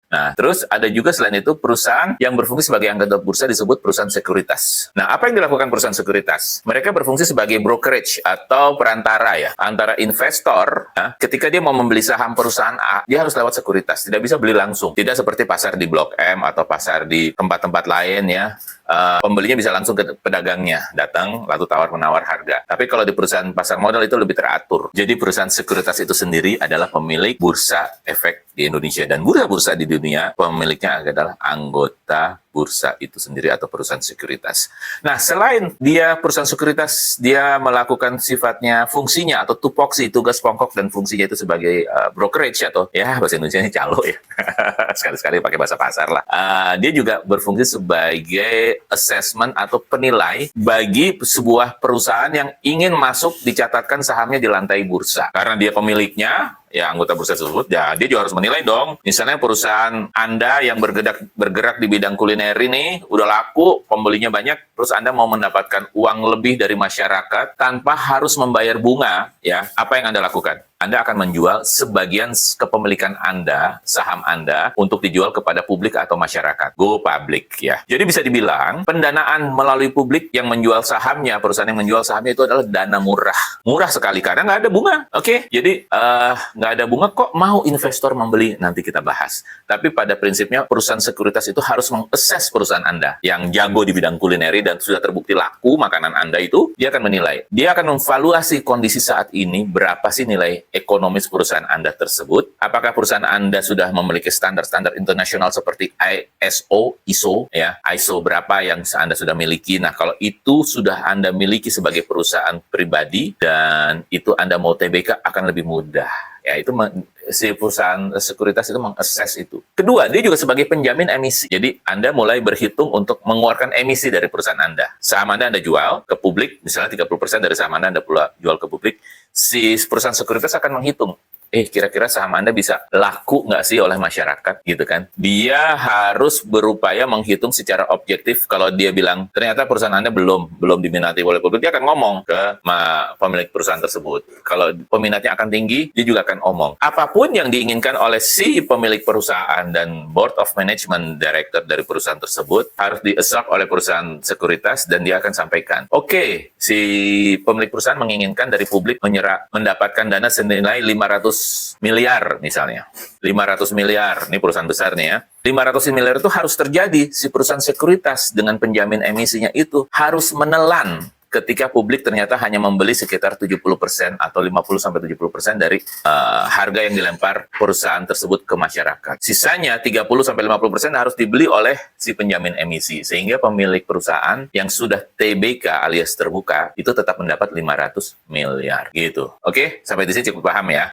Nah, terus ada juga selain itu perusahaan yang berfungsi sebagai anggota bursa disebut perusahaan sekuritas. Nah, apa yang dilakukan perusahaan sekuritas? Mereka berfungsi sebagai brokerage atau perantara ya antara investor. Ya, ketika dia mau membeli saham perusahaan A, dia harus lewat sekuritas. Tidak bisa beli langsung. Tidak seperti pasar di Blok M atau pasar di tempat-tempat lain ya. Pembelinya bisa langsung ke pedagangnya, datang lalu tawar-menawar harga. Tapi kalau di perusahaan pasar modal itu lebih teratur. Jadi perusahaan sekuritas itu sendiri adalah pemilik bursa efek di Indonesia, dan bursa-bursa di dunia pemiliknya adalah anggota bursa itu sendiri atau perusahaan sekuritas. Nah, selain dia perusahaan sekuritas, dia melakukan sifatnya fungsinya atau tupoksi, tugas pokok dan fungsinya itu sebagai brokerage atau ya bahasa Indonesia-nya calo ya. Sekali-sekali pakai bahasa pasar lah. Dia juga berfungsi sebagai assessment atau penilai bagi sebuah perusahaan yang ingin masuk dicatatkan sahamnya di lantai bursa. Karena dia pemiliknya, ya anggota bursa tersebut, ya dia juga harus menilai dong. Misalnya perusahaan Anda yang bergerak di bidang kuliner ini udah laku, pembelinya banyak, terus Anda mau mendapatkan uang lebih dari masyarakat tanpa harus membayar bunga, ya apa yang Anda lakukan? Anda akan menjual sebagian kepemilikan Anda, saham Anda, untuk dijual kepada publik atau masyarakat. Go public, ya. Jadi bisa dibilang, pendanaan melalui publik yang menjual sahamnya, perusahaan yang menjual sahamnya itu adalah dana murah. Murah sekali, karena nggak ada bunga. Oke? Jadi, nggak ada bunga, kok mau investor membeli? Nanti kita bahas. Tapi pada prinsipnya, perusahaan sekuritas itu harus mengakses perusahaan Anda yang jago di bidang kulineri dan sudah terbukti laku makanan Anda itu, dia akan menilai. Dia akan memvaluasi kondisi saat ini, berapa sih nilai ekonomis perusahaan Anda tersebut. Apakah perusahaan Anda sudah memiliki standar-standar internasional seperti ISO, ya, ISO berapa yang Anda sudah miliki. Nah, kalau itu sudah Anda miliki sebagai perusahaan pribadi dan itu Anda mau TBK akan lebih mudah. Ya, itu si perusahaan sekuritas itu mengakses itu. Kedua, dia juga sebagai penjamin emisi. Jadi, Anda mulai berhitung untuk mengeluarkan emisi dari perusahaan Anda. Saham Anda jual ke publik, misalnya 30% dari saham Anda pula jual ke publik, si perusahaan sekuritas akan menghitung, kira-kira saham Anda bisa laku nggak sih oleh masyarakat, gitu kan? Dia harus berupaya menghitung secara objektif. Kalau dia bilang, ternyata perusahaan Anda belum diminati oleh publik, dia akan ngomong ke pemilik perusahaan tersebut. Kalau peminatnya akan tinggi, dia juga akan omong. Apapun yang diinginkan oleh si pemilik perusahaan dan board of management director dari perusahaan tersebut, harus di-absorb oleh perusahaan sekuritas dan dia akan sampaikan, oke, si pemilik perusahaan menginginkan dari publik mendapatkan dana senilai 500 miliar misalnya. 500 miliar, ini perusahaan besar nih ya. 500 miliar itu harus terjadi, si perusahaan sekuritas dengan penjamin emisinya itu harus menelan ketika publik ternyata hanya membeli sekitar 70% atau 50-70% dari harga yang dilempar perusahaan tersebut ke masyarakat. Sisanya 30-50% harus dibeli oleh si penjamin emisi, sehingga pemilik perusahaan yang sudah TBK alias terbuka itu tetap mendapat 500 miliar gitu. Oke, sampai di sini cukup paham ya.